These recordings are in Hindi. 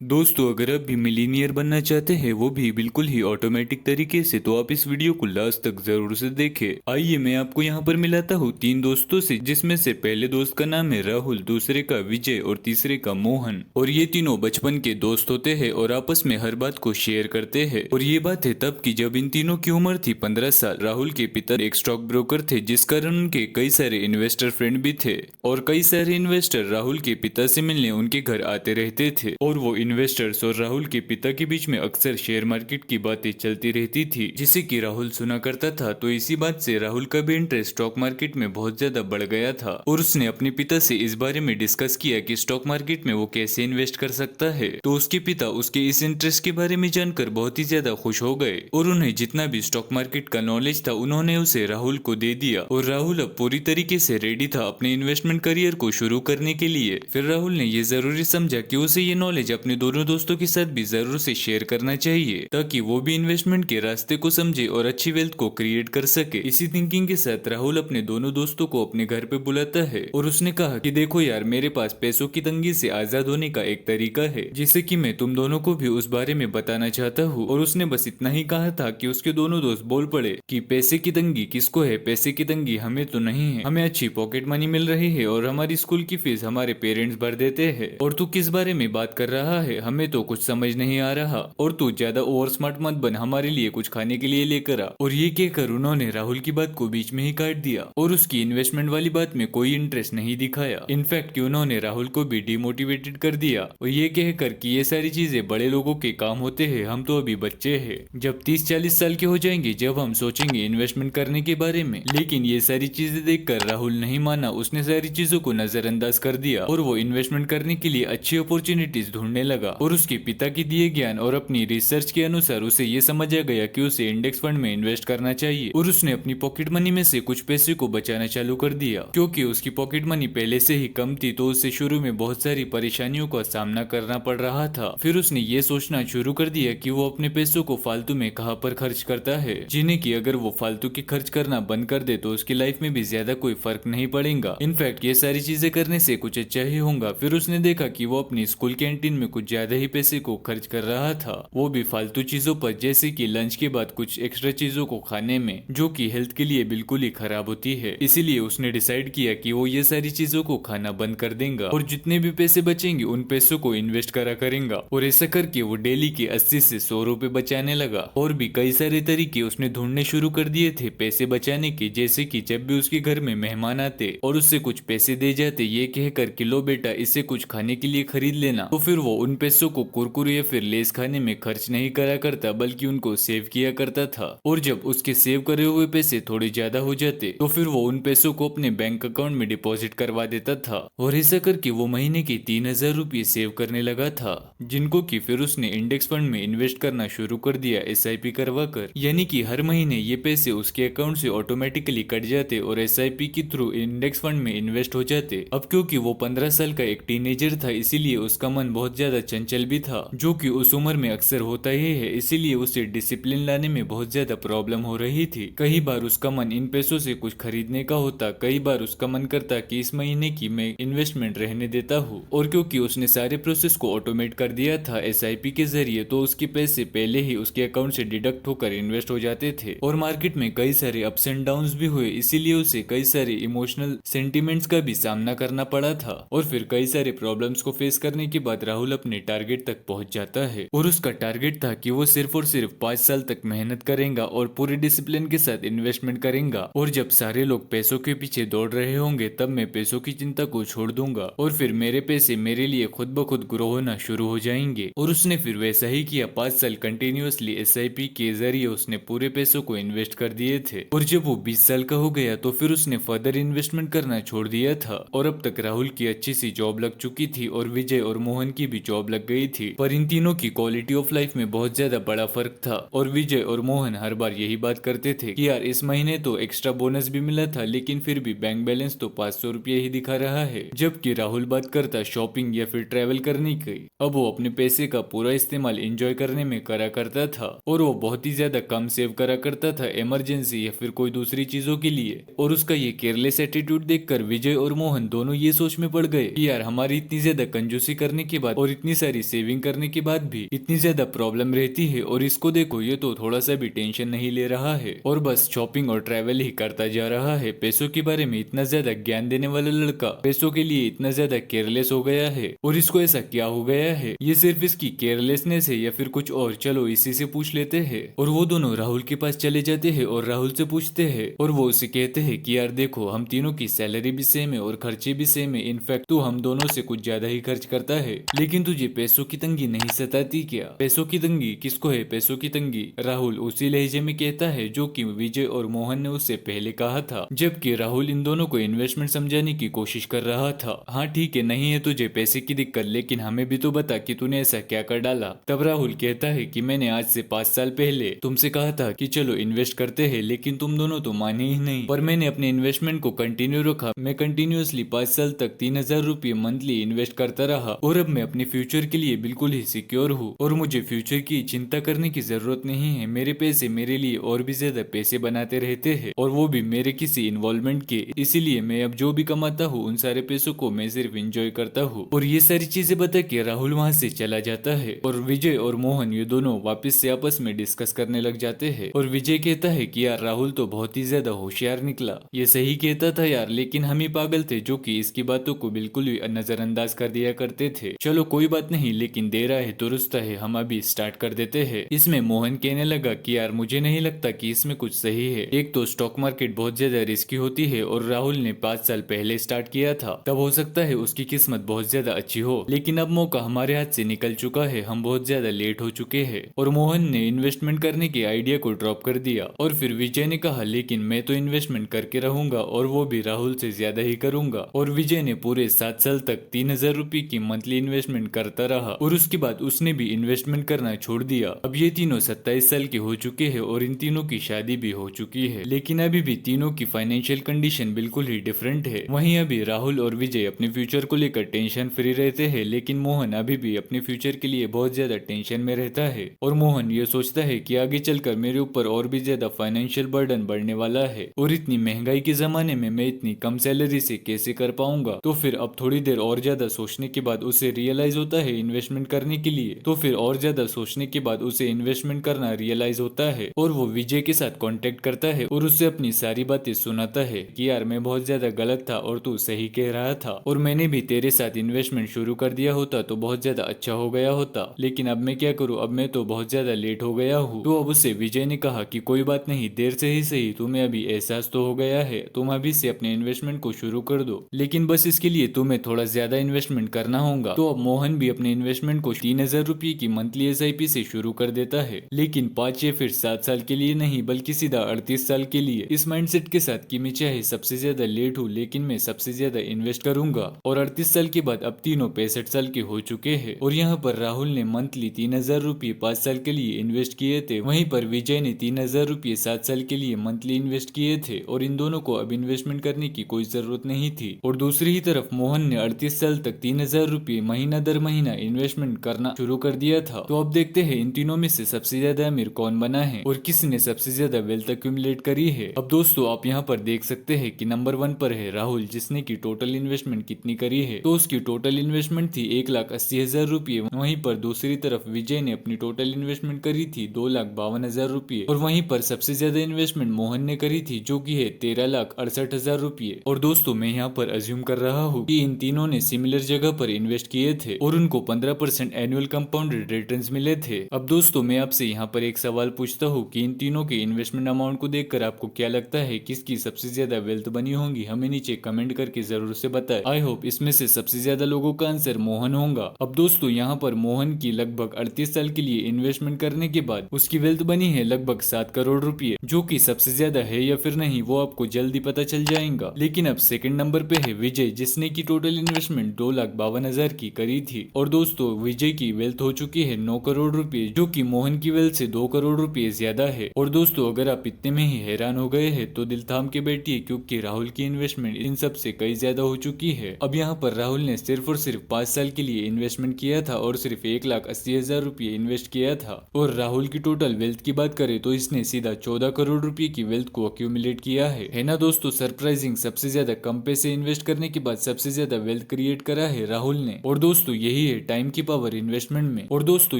दोस्तों, अगर आप भी मिलीनियर बनना चाहते हैं, वो भी बिल्कुल ही ऑटोमेटिक तरीके से, तो आप इस वीडियो को लास्ट तक जरूर से देखें। आइए मैं आपको यहाँ पर मिलाता हूँ तीन दोस्तों से, जिसमें से पहले दोस्त का नाम है राहुल, दूसरे का विजय और तीसरे का मोहन। और ये तीनों बचपन के दोस्त होते हैं और आपस में हर बात को शेयर करते हैं। और ये बात है तब की, जब इन तीनों की उम्र थी 15 साल। राहुल के पिता एक स्टॉक ब्रोकर थे, जिस कारण उनके कई सारे इन्वेस्टर फ्रेंड भी थे। और कई सारे इन्वेस्टर राहुल के पिता से मिलने उनके घर आते रहते थे। और वो इन्वेस्टर्स और राहुल के पिता के बीच में अक्सर शेयर मार्केट की बातें चलती रहती थी, जिसे कि राहुल सुना करता था। तो इसी बात से राहुल का भी इंटरेस्ट स्टॉक मार्केट में बहुत ज्यादा बढ़ गया था और उसने अपने पिता से इस बारे में डिस्कस किया कि स्टॉक मार्केट में वो कैसे इन्वेस्ट कर सकता है। तो उसके पिता उसके इस इंटरेस्ट के बारे में जानकर बहुत ही ज्यादा खुश हो गए और उन्हें जितना भी स्टॉक मार्केट का नॉलेज था उन्होंने उसे राहुल को दे दिया। और राहुल अब पूरी तरीके से रेडी था अपने इन्वेस्टमेंट करियर को शुरू करने के लिए। फिर राहुल ने यह जरूरी समझा कि उसे ये नॉलेज अपने दोनों दोस्तों के साथ भी जरूर से शेयर करना चाहिए, ताकि वो भी इन्वेस्टमेंट के रास्ते को समझे और अच्छी वेल्थ को क्रिएट कर सके। इसी थिंकिंग के साथ राहुल अपने दोनों दोस्तों को अपने घर पे बुलाता है और उसने कहा कि देखो यार, मेरे पास पैसों की तंगी से आजाद होने का एक तरीका है, जिसे कि मैं तुम दोनों को भी उस बारे में बताना चाहता हूँ। और उसने बस इतना ही कहा था कि उसके दोनों दोस्त बोल पड़े कि पैसे की तंगी किसको है, पैसे की तंगी हमें तो नहीं है, हमें अच्छी पॉकेट मनी मिल रही है और हमारी स्कूल की फीस हमारे पेरेंट्स भर देते हैं। और तू किस बारे में बात कर रहा है, हमें तो कुछ समझ नहीं आ रहा। और तू ज्यादा ओवर स्मार्ट मत बन, हमारे लिए कुछ खाने के लिए लेकर आ। और ये कहकर उन्होंने राहुल की बात को बीच में ही काट दिया और उसकी इन्वेस्टमेंट वाली बात में कोई इंटरेस्ट नहीं दिखाया। इनफैक्ट उन्होंने राहुल को भी डिमोटिवेटेड कर दिया और ये कहकर कि ये सारी चीजें बड़े लोगों के काम होते हैं, हम तो अभी बच्चे हैं। जब 30-40 साल के हो जाएंगे, जब हम सोचेंगे इन्वेस्टमेंट करने के बारे में। लेकिन ये सारी चीजें देखकर राहुल नहीं माना, उसने सारी चीजों को नजरअंदाज कर दिया और वो इन्वेस्टमेंट करने के लिए अच्छी अपॉर्चुनिटीज ढूंढने लगा। और उसके पिता के दिए ज्ञान और अपनी रिसर्च के अनुसार उसे ये समझ आ गया कि उसे इंडेक्स फंड में इन्वेस्ट करना चाहिए। और उसने अपनी पॉकेट मनी में से कुछ पैसे को बचाना चालू कर दिया, क्योंकि उसकी पॉकेट मनी पहले से ही कम थी, तो उसे शुरू में बहुत सारी परेशानियों का सामना करना पड़ रहा था। फिर उसने ये सोचना शुरू कर दिया कि वो अपने पैसों को फालतू में कहाँ पर खर्च करता है, जिन्हें कि अगर वो फालतू की खर्च करना बंद कर दे तो उसकी लाइफ में भी ज्यादा कोई फर्क नहीं पड़ेगा। इनफैक्ट ये सारी चीजें करने से कुछ अच्छा ही होगा। फिर उसने देखा कि वो अपनी स्कूल कैंटीन में कुछ ज्यादा ही पैसे को खर्च कर रहा था, वो भी फालतू चीजों पर, जैसे कि लंच के बाद कुछ एक्स्ट्रा चीजों को खाने में, जो कि हेल्थ के लिए बिल्कुल ही खराब होती है। इसीलिए उसने डिसाइड किया कि वो ये सारी चीजों को खाना बंद कर देगा और जितने भी पैसे बचेंगे उन पैसों को इन्वेस्ट करा करेगा। और ऐसा करके वो डेली के 80 से 100 रुपए बचाने लगा। और भी कई सारे तरीके उसने ढूंढने शुरू कर दिए थे पैसे बचाने के, जैसे कि जब भी उसके घर में मेहमान आते और उससे कुछ पैसे दे जाते, ये कहकर कि लो बेटा इसे कुछ खाने के लिए खरीद लेना, तो फिर वो उन पैसों को कुरकुरे या फिर लेस खाने में खर्च नहीं करा करता, बल्कि उनको सेव किया करता था। और जब उसके सेव करे हुए पैसे थोड़े ज्यादा हो जाते तो फिर वो उन पैसों को अपने बैंक अकाउंट में डिपॉजिट करवा देता था। और ऐसा करके वो महीने के 3,000 रुपये सेव करने लगा था, जिनको कि फिर उसने इंडेक्स फंड में इन्वेस्ट करना शुरू कर दिया, SIP करवा कर। यानी कि हर महीने ये पैसे उसके अकाउंट से ऑटोमेटिकली कट जाते और SIP के थ्रू इंडेक्स फंड में इन्वेस्ट हो जाते। अब क्योंकि वो 15 साल का एक टीनेजर था, इसीलिए उसका मन बहुत ज्यादा चंचल भी था, जो कि उस उम्र में अक्सर होता ही है। इसीलिए उसे डिसिप्लिन लाने में बहुत ज्यादा प्रॉब्लम हो रही थी। कई बार उसका मन इन पैसों से कुछ खरीदने का होता, कई बार उसका मन करता कि इस महीने की मैं इन्वेस्टमेंट रहने देता हूँ। और क्योंकि उसने सारे प्रोसेस को ऑटोमेट कर दिया था SIP के जरिए, तो उसके पैसे पहले ही उसके अकाउंट से डिडक्ट होकर इन्वेस्ट हो जाते थे। और मार्केट में कई सारे अप्स एंड डाउन्स भी हुए, इसीलिए उसे कई सारे इमोशनल सेंटिमेंट्स का भी सामना करना पड़ा था। और फिर कई सारे प्रॉब्लम्स को फेस करने के बाद राहुल अपने टारगेट तक पहुंच जाता है। और उसका टारगेट था कि वो सिर्फ और सिर्फ 5 साल तक मेहनत करेगा और पूरे डिसिप्लिन के साथ इन्वेस्टमेंट करेगा। और जब सारे लोग पैसों के पीछे दौड़ रहे होंगे, तब मैं पैसों की चिंता को छोड़ दूंगा और फिर मेरे पैसे मेरे लिए खुद ब खुद ग्रो होना शुरू हो जाएंगे। और उसने फिर वैसा ही किया। 5 साल कंटिन्यूअसली SIP के जरिए उसने पूरे पैसों को इन्वेस्ट कर दिए थे। और जब वो 20 साल का हो गया तो फिर उसने फर्दर इन्वेस्टमेंट करना छोड़ दिया था। और अब तक राहुल की अच्छी सी जॉब लग चुकी थी और विजय और मोहन की भी जॉब लग गई थी। पर इन तीनों की क्वालिटी ऑफ लाइफ में बहुत ज्यादा बड़ा फर्क था। और विजय और मोहन हर बार यही बात करते थे कि यार इस महीने तो एक्स्ट्रा बोनस भी मिला था, लेकिन फिर भी बैंक बैलेंस तो 500 रुपये ही दिखा रहा है। जबकि राहुल बात करता शॉपिंग या फिर ट्रेवल करने की। अब वो अपने पैसे का पूरा इस्तेमाल एंजॉय करने में करा करता था और वो बहुत ही ज्यादा कम सेव करा करता था इमरजेंसी या फिर कोई दूसरी चीजों के लिए। और उसका ये केयरलेस एटीट्यूड देखकर विजय और मोहन दोनों ये सोच में पड़ गए कि यार हमारी इतनी ज्यादा कंजूसी करने के बाद और इतनी इतनी सारी सेविंग करने के बाद भी इतनी ज्यादा प्रॉब्लम रहती है। और इसको देखो, ये तो थोड़ा सा भी टेंशन नहीं ले रहा है और बस शॉपिंग और ट्रैवल ही करता जा रहा है। पैसों के बारे में इतना ज्यादा ज्ञान देने वाला लड़का पैसों के लिए इतना ज्यादा केयरलेस हो गया है। और इसको ऐसा क्या हो गया है? ये सिर्फ इसकी केयरलेसनेस है या फिर कुछ और? चलो इसी से पूछ लेते हैं। और वो दोनों राहुल के पास चले जाते हैं और राहुल से पूछते हैं और वो उसे कहते हैं कि यार देखो, हम तीनों की सैलरी भी सेम है और खर्चे भी सेम है। इनफैक्ट तू हम दोनों से कुछ ज्यादा ही खर्च करता है, लेकिन तुझे पैसों की तंगी नहीं सताती क्या? पैसों की तंगी किसको है? पैसों की तंगी राहुल उसी लहजे में कहता है जो कि विजय और मोहन ने उससे पहले कहा था, जबकि राहुल इन दोनों को इन्वेस्टमेंट समझाने की कोशिश कर रहा था। हाँ ठीक है, नहीं है तुझे पैसे की दिक्कत, लेकिन हमें भी तो बता कि तूने ऐसा क्या कर डाला। तब राहुल कहता है कि मैंने आज से 5 साल पहले तुमसे कहा था कि चलो इन्वेस्ट करते हैं, लेकिन तुम दोनों तो माने ही नहीं। पर मैंने अपने इन्वेस्टमेंट को कंटिन्यू रखा। मैं कंटिन्यूअसली 5 साल तक 3,000 रुपये मंथली इन्वेस्ट करता रहा और अब मैं अपने फ्यूचर के लिए बिल्कुल ही सिक्योर हूँ और मुझे फ्यूचर की चिंता करने की जरूरत नहीं है। मेरे पैसे मेरे लिए और भी ज्यादा पैसे बनाते रहते हैं और वो भी मेरे किसी इन्वॉल्वमेंट के। इसीलिए मैं अब जो भी कमाता हूँ उन सारे पैसों को मैं सिर्फ एंजॉय करता हूँ। और ये सारी चीजें बता के राहुल वहाँ से चला जाता है और विजय और मोहन ये दोनों वापस से आपस में डिस्कस करने लग जाते हैं। और विजय कहता है कि यार राहुल तो बहुत ही ज्यादा होशियार निकला, ये सही कहता था यार, लेकिन हम ही पागल थे जो कि इसकी बातों को बिल्कुल भी नजरअंदाज कर दिया करते थे। चलो कोई बात नहीं, लेकिन देर है दुरुस्त है, हम अभी स्टार्ट कर देते हैं। इसमें मोहन कहने लगा कि यार मुझे नहीं लगता कि इसमें कुछ सही है। एक तो स्टॉक मार्केट बहुत ज्यादा रिस्की होती है और राहुल ने 5 साल पहले स्टार्ट किया था, तब हो सकता है उसकी किस्मत बहुत ज्यादा अच्छी हो, लेकिन अब मौका हमारे हाथ से निकल चुका है, हम बहुत ज्यादा लेट हो चुके हैं। और मोहन ने इन्वेस्टमेंट करने के आइडिया को ड्रॉप कर दिया। और फिर विजय ने कहा लेकिन मैं तो इन्वेस्टमेंट करके रहूंगा और वो भी राहुल से ज्यादा ही करूंगा। और विजय ने पूरे 7 साल तक 3,000 रुपए की मंथली इन्वेस्टमेंट करता रहा और उसके बाद उसने भी इन्वेस्टमेंट करना छोड़ दिया। अब ये तीनों 27 साल के हो चुके हैं और इन तीनों की शादी भी हो चुकी है, लेकिन अभी भी तीनों की फाइनेंशियल कंडीशन बिल्कुल ही डिफरेंट है। वहीं अभी राहुल और विजय अपने फ्यूचर को लेकर टेंशन फ्री रहते हैं, लेकिन मोहन अभी भी अपने फ्यूचर के लिए बहुत ज्यादा टेंशन में रहता है। और मोहन ये सोचता है कि आगे चलकर मेरे ऊपर और भी ज्यादा फाइनेंशियल बर्डन बढ़ने वाला है और इतनी महंगाई के जमाने में मैं इतनी कम सैलरी से कैसे कर पाऊंगा। तो फिर अब थोड़ी देर और ज्यादा सोचने के बाद उसे रियलाइज होता है इन्वेस्टमेंट करने के लिए। तो फिर और ज्यादा सोचने के बाद उसे इन्वेस्टमेंट करना रियलाइज होता है और वो विजय के साथ कांटेक्ट करता है और उससे अपनी सारी बातें सुनाता है कि यार मैं बहुत ज्यादा गलत था और तू सही कह रहा था और मैंने भी तेरे साथ इन्वेस्टमेंट शुरू कर दिया होता तो बहुत ज्यादा अच्छा हो गया होता, लेकिन अब मैं क्या करूँ, अब मैं तो बहुत ज्यादा लेट हो गया हूँ। तो अब उससे विजय ने कहा कि कोई बात नहीं, देर से ही सही, तुम्हें अभी एहसास तो हो गया है, तुम अभी से अपने इन्वेस्टमेंट को शुरू कर दो, लेकिन बस इसके लिए तुम्हें थोड़ा ज्यादा इन्वेस्टमेंट करना होगा। तो अब मोहन भी अपने इन्वेस्टमेंट को 3,000 रुपए की मंथली SIP से शुरू कर देता है, लेकिन 5 या फिर 7 साल के लिए नहीं बल्कि सीधा 38 साल के लिए, इस माइंडसेट के साथ कि मैं चाहे सबसे ज्यादा लेट हूँ लेकिन मैं सबसे ज्यादा इन्वेस्ट करूंगा। और 38 साल के बाद अब तीनों 65 साल के हो चुके हैं और यहाँ पर राहुल ने मंथली 3,000 रुपये 5 साल के लिए इन्वेस्ट किए थे, वहीं पर विजय ने 3,000 रुपये 7 साल के लिए मंथली इन्वेस्ट किए थे और इन दोनों को अब इन्वेस्टमेंट करने की कोई जरूरत नहीं थी। और दूसरी ही तरफ मोहन ने 38 साल तक 3,000 रुपये महीना दर महीना इन्वेस्टमेंट करना शुरू कर दिया था। तो अब देखते हैं इन तीनों में से सबसे ज्यादा अमीर कौन बना है और किसने सबसे ज्यादा वेल्थ एक्यूमुलेट करी है। अब दोस्तों आप यहाँ पर देख सकते हैं कि नंबर 1 पर है राहुल, जिसने की टोटल इन्वेस्टमेंट कितनी करी है, तो उसकी टोटल इन्वेस्टमेंट थी 1,80,000 रुपये। वहीं पर दूसरी तरफ विजय ने अपनी टोटल इन्वेस्टमेंट करी थी 2,52,000 रुपये और वहीं पर सबसे ज्यादा इन्वेस्टमेंट मोहन ने करी थी जो की है 13,68,000 रुपये। और दोस्तों मैं यहाँ पर अज्यूम कर रहा हूँ कि इन तीनों ने सिमिलर जगह पर इन्वेस्ट किए थे और उनको 15% एनुअल कंपाउंडेड रिटर्न्स मिले थे। अब दोस्तों मैं आपसे यहाँ पर एक सवाल पूछता हूँ कि इन तीनों के इन्वेस्टमेंट अमाउंट को देखकर आपको क्या लगता है किसकी सबसे ज्यादा वेल्थ बनी होगी, हमें नीचे कमेंट करके जरूर से बताएं। आई होप इसमें से सबसे ज्यादा लोगों का आंसर मोहन होगा। अब दोस्तों यहाँ पर मोहन की लगभग 38 साल के लिए इन्वेस्टमेंट करने के बाद उसकी वेल्थ बनी है लगभग 7 करोड़ रुपए, जो कि सबसे ज्यादा है या फिर नहीं वो आपको जल्दी पता चल जाएगा। लेकिन अब सेकंड नंबर पे है विजय, जिसने की टोटल इन्वेस्टमेंट 2,52,000 की करी थी और दोस्तों विजय की वेल्थ हो चुकी है 9 करोड़ रुपए, जो कि मोहन की वेल्थ से 2 करोड़ रुपए ज्यादा है। और दोस्तों अगर आप इतने में ही हैरान हो गए हैं तो दिल थाम के बैठिए, क्योंकि राहुल की इन्वेस्टमेंट इन सब से कई ज्यादा हो चुकी है। अब यहाँ पर राहुल ने सिर्फ और सिर्फ 5 साल के लिए इन्वेस्टमेंट किया था और सिर्फ 1,80,000 रुपये इन्वेस्ट किया था। और राहुल की टोटल वेल्थ की बात करें तो इसने सीधा 14 करोड़ रुपए की वेल्थ को अक्यूमुलेट किया है ना दोस्तों। सरप्राइजिंग, सबसे ज्यादा कम पैसे इन्वेस्ट करने के बाद सबसे ज्यादा वेल्थ क्रिएट करा है राहुल ने। और दोस्तों यही यही है टाइम की पावर इन्वेस्टमेंट में। और दोस्तों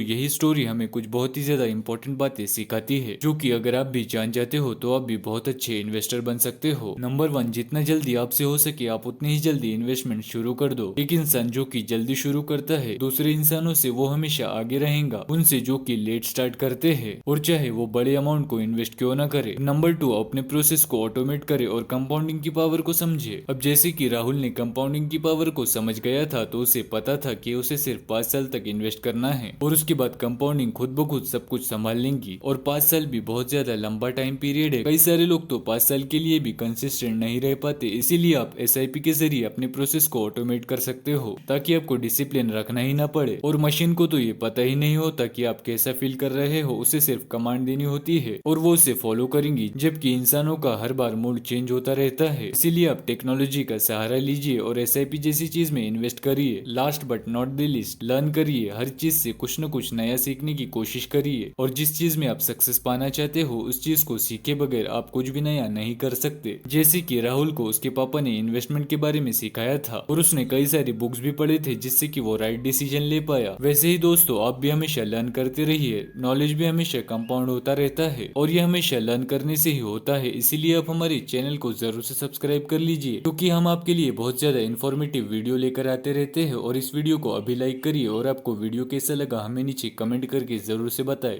यही स्टोरी हमें कुछ बहुत ही ज्यादा इंपॉर्टेंट बातें सिखाती है, जो कि अगर आप भी जान जाते हो तो आप भी बहुत अच्छे इन्वेस्टर बन सकते हो। नंबर 1, जितना जल्दी आपसे हो सके आप उतनी ही जल्दी इन्वेस्टमेंट शुरू कर दो। एक इंसान जो कि जल्दी शुरू करता है दूसरे इंसानों से वो हमेशा आगे रहेगा उनसे जो कि लेट स्टार्ट करते हैं, और चाहे वो बड़े अमाउंट को इन्वेस्ट क्यों ना करे। नंबर 2, अपने प्रोसेस को ऑटोमेट करे और कंपाउंडिंग की पावर को समझे। अब जैसे कि राहुल ने कंपाउंडिंग की पावर को समझ गया था तो उसे पता था कि उसे सिर्फ 5 साल तक इन्वेस्ट करना है और उसके बाद कंपाउंडिंग खुद ब खुद सब कुछ संभाल लेंगी। और 5 साल भी बहुत ज्यादा लंबा टाइम पीरियड है। कई सारे लोग तो 5 साल के लिए भी कंसिस्टेंट नहीं रह पाते, इसीलिए आप एसआईपी के जरिए अपने प्रोसेस को ऑटोमेट कर सकते हो ताकि आपको डिसिप्लिन रखना ही ना पड़े। और मशीन को तो ये पता ही नहीं होता कि आप कैसा फील कर रहे हो, उसे सिर्फ कमांड देनी होती है और वो उसे फॉलो करेंगी, जबकि इंसानों का हर बार मूड चेंज होता रहता है। इसीलिए आप टेक्नोलॉजी का सहारा लीजिए और एसआईपी जैसी चीज में इन्वेस्ट करिए। Last but not the list, learn करिए, हर चीज से कुछ न कुछ नया सीखने की कोशिश करिए और जिस चीज में आप सक्सेस पाना चाहते हो उस चीज को सीखे बगैर आप कुछ भी नया नहीं कर सकते। जैसे कि राहुल को उसके पापा ने इन्वेस्टमेंट के बारे में सिखाया था और उसने कई सारी बुक्स भी पढ़े थे जिससे कि वो राइट डिसीजन ले पाया। वैसे ही दोस्तों आप भी हमेशा लर्न करते रहिए, नॉलेज भी हमेशा कंपाउंड होता रहता है और ये हमेशा लर्न करने से ही होता है। इसीलिए आप हमारे चैनल को जरूर से सब्सक्राइब कर लीजिए, क्योंकि हम आपके लिए बहुत ज्यादा इन्फॉर्मेटिव वीडियो लेकर आते रहते हैं। और इस वीडियो को अभी लाइक करिए और आपको वीडियो कैसा लगा हमें नीचे कमेंट करके जरूर से बताएं।